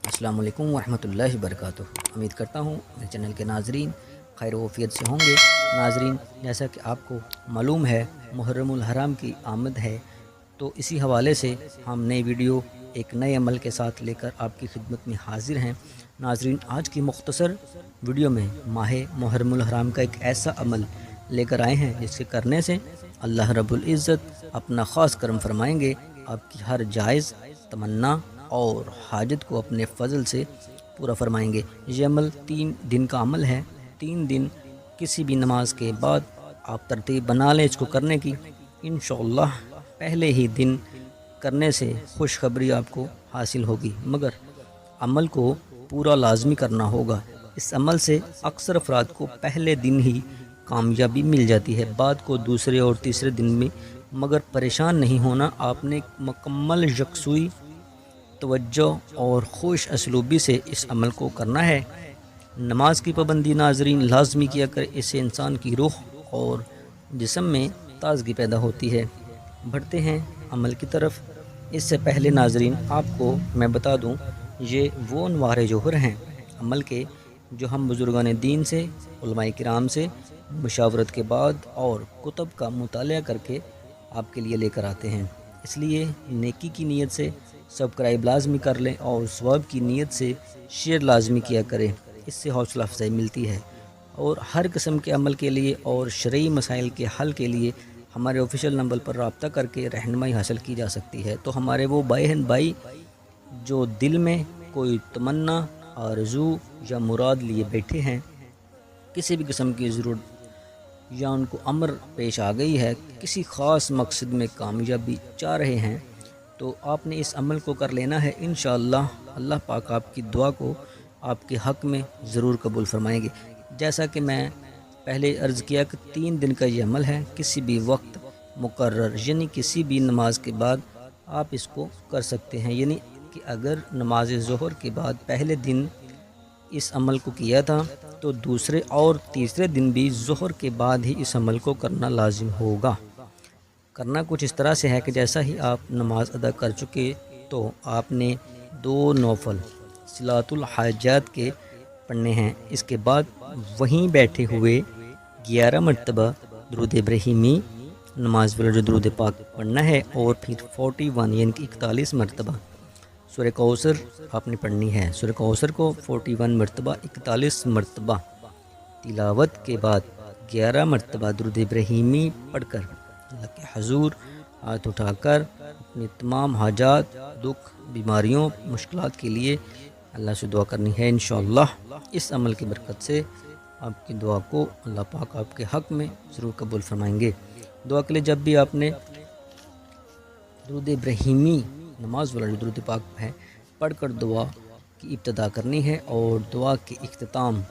अस्सलाम वालेकुम वरहमतुल्लाहि वबरकातुहू। उम्मीद करता हूँ मेरे चैनल के नाजरीन खैर वफ़ियत से होंगे। नाजरीन, जैसा कि आपको मालूम है मुहर्रमुल हराम की आमद है, तो इसी हवाले से हम नई वीडियो एक नए अमल के साथ लेकर आपकी खिदमत में हाजिर हैं। नाजरीन, आज की मुख्तसर वीडियो में माह मुहर्रमुल हराम का एक ऐसा अमल लेकर आए हैं जिसके करने से अल्लाह रब्बुल इज़्ज़त अपना ख़ास करम फरमाएंगे, आपकी हर जायज़ तमन्ना और हाजत को अपने फ़ज़ल से पूरा फरमाएंगे। ये अमल 3 दिन का अमल है। 3 दिन किसी भी नमाज के बाद आप तरतीब बना लें इसको करने की। इंशाअल्लाह पहले ही दिन करने से खुशखबरी आपको हासिल होगी, मगर अमल को पूरा लाजमी करना होगा। इस अमल से अक्सर अफराद को पहले दिन ही कामयाबी मिल जाती है, बाद को दूसरे और तीसरे दिन में, मगर परेशान नहीं होना। आपने मुकम्मल यकसुई, तवज्जो और खुश असलूबी से इस अमल को करना है। नमाज की पाबंदी नाजरीन लाजमी किया कर, इससे इंसान की रूह और जिस्म में ताजगी पैदा होती है। बढ़ते हैं अमल की तरफ। इससे पहले नाजरीन आपको मैं बता दूं, ये वो अनवार जोहर हैं अमल के जो हम बुज़ुर्गान दीन से, उलमाए किराम से मुशावरत के बाद और कुतुब का मुतालिया करके आपके लिए लेकर आते हैं। इसलिए नेकी की नीयत से सब्सक्राइब लाजमी कर लें और सवाब की नीयत से शेयर लाजमी किया करें, इससे हौसला अफजाई मिलती है। और हर किस्म के अमल के लिए और शरई मसाइल के हल के लिए हमारे ऑफिशियल नंबर पर रब्ता करके रहनुमाई हासिल की जा सकती है। तो हमारे वो भाई जो दिल में कोई तमन्ना, आरज़ू या मुराद लिए बैठे हैं, किसी भी किस्म की ज़रूरत या उनको अमर पेश आ गई है, किसी ख़ास मकसद में कामयाबी चाह रहे हैं, तो आपने इस अमल को कर लेना है। इंशाअल्लाह अल्लाह पाक आपकी दुआ को आपके हक़ में ज़रूर कबूल फरमाएंगे। जैसा कि मैं पहले अर्ज़ किया कि 3 दिन का ये अमल है। किसी भी वक्त मुकर्रर यानी किसी भी नमाज के बाद आप इसको कर सकते हैं। यानी कि अगर नमाज ज़ोहर के बाद पहले दिन इस अमल को किया था, तो दूसरे और तीसरे दिन भी ज़ोहर के बाद ही इस अमल को करना लाजिम होगा। करना कुछ इस तरह से है कि जैसा ही आप नमाज अदा कर चुके, तो आपने 2 नौफल सलातुल हाजात के पढ़ने हैं। इसके बाद वहीं बैठे हुए 11 मरतबा दुरूद इब्राहिमी नमाज वाला जो दुरूद पाक पढ़ना है, और फिर 41 यानी कि 41 मरतबा सूरह कौसर आपने पढ़नी है। सूरह कौसर को 41 मरतबा 41 मरतबा तिलावत के बाद 11 मरतबा दुरूद इब्राहिमी पढ़कर अल्लाह के हजूर हाथ उठाकर अपनी तमाम हाजात, दुख, बीमारियों, मुश्किलात के लिए अल्लाह से दुआ करनी है। इंशाअल्लाह इस अमल की बरकत से आपकी दुआ को अल्लाह पाक आपके हक़ में ज़रूर कबूल फरमाएंगे। दुआ के लिए जब भी आपने दुरूद इब्राहिमी नमाज वाला जो दुरूद पाक है पढ़कर दुआ की इब्तिदा करनी है, और दुआ के इख्तिताम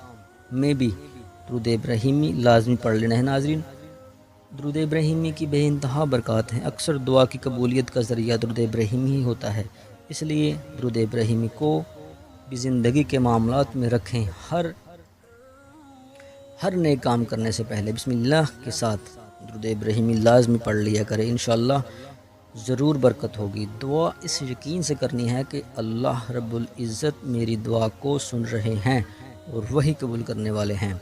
में भी दुरूद इब्राहिमी लाजमी पढ़ लेना है। नाज़रीन, दुरूद इब्राहिमी की बेइंतहा बरक़ात हैं। अक्सर दुआ की कबूलियत का ज़रिया दुरूद इब्राहिमी ही होता है, इसलिए दुरूद इब्राहिमी को भी ज़िंदगी के मामलात में रखें। हर नए काम करने से पहले बिस्मिल्लाह के साथ दुरूद इब्राहिमी लाजमी पढ़ लिया करें। इंशाअल्लाह ज़रूर बरकत होगी। दुआ इस यकीन से करनी है कि अल्लाह रब्बुल इज़्ज़त मेरी दुआ को सुन रहे हैं और वही कबूल करने वाले हैं।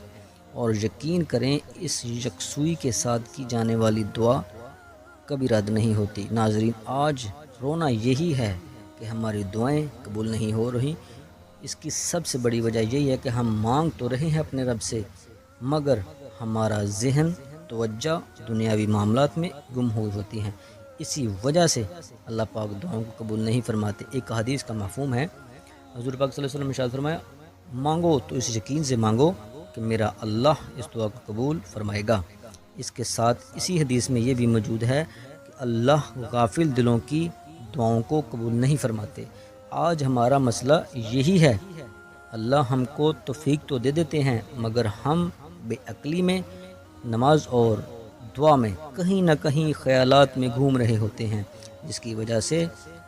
और यकीन करें, इस यकसुई के साथ की जाने वाली दुआ कभी रद्द नहीं होती। नाज़रीन, आज रोना यही है कि हमारी दुआएं कबूल नहीं हो रही। इसकी सबसे बड़ी वजह यही है कि हम मांग तो रहे हैं अपने रब से, मगर हमारा ज़हन, तवज्जो दुनियावी मामलात में गुम हुई होती हैं। इसी वजह से अल्लाह पाक दुआओं को कबूल नहीं फरमाते। एक हदीस का मफ़हूम है, हुज़ूर पाक सल्लल्लाहु अलैहि वसल्लम ने इरशाद फरमाया, मांगो तो इस यकीन से मांगो कि मेरा अल्लाह इस दुआ को कबूल फरमाएगा। इसके साथ इसी हदीस में ये भी मौजूद है कि अल्लाह गाफिल दिलों की दुआओं को कबूल नहीं फरमाते। आज हमारा मसला यही है, अल्लाह हमको तौफीक तो दे देते हैं, मगर हम बेअक्ली में नमाज और दुआ में कहीं ना कहीं ख़यालात में घूम रहे होते हैं, जिसकी वजह से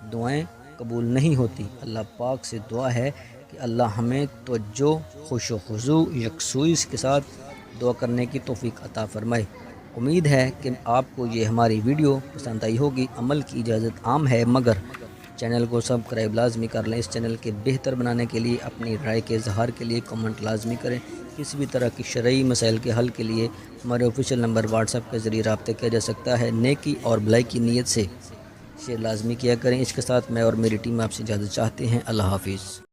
दुआएं कबूल नहीं होती। अल्लाह पाक से दुआ है कि अल्लाह हमें तवज्जो, खुश व खुज़ू, यकसुई के साथ दुआ करने की तौफीक अता फ़रमाए। उम्मीद है कि आपको ये हमारी वीडियो पसंद आई होगी। अमल की इजाज़त आम है, मगर چینل کو سبسکرائب لازمی کر لیں۔ اس چینل کے بہتر بنانے کے لیے اپنی رائے کے اظہار کے لیے کمنٹ لازمی کریں۔ کسی بھی طرح کی شرعی مسائل کے حل کے لیے ہمارے آفیشیل نمبر واٹس ایپ کے ذریعے رابطہ کیا جا سکتا ہے۔ نیکی اور بھلائی کی نیت سے شیئر لازمی کیا کریں۔ اس کے ساتھ میں اور میری ٹیم آپ سے اجازت چاہتے ہیں۔ اللہ حافظ۔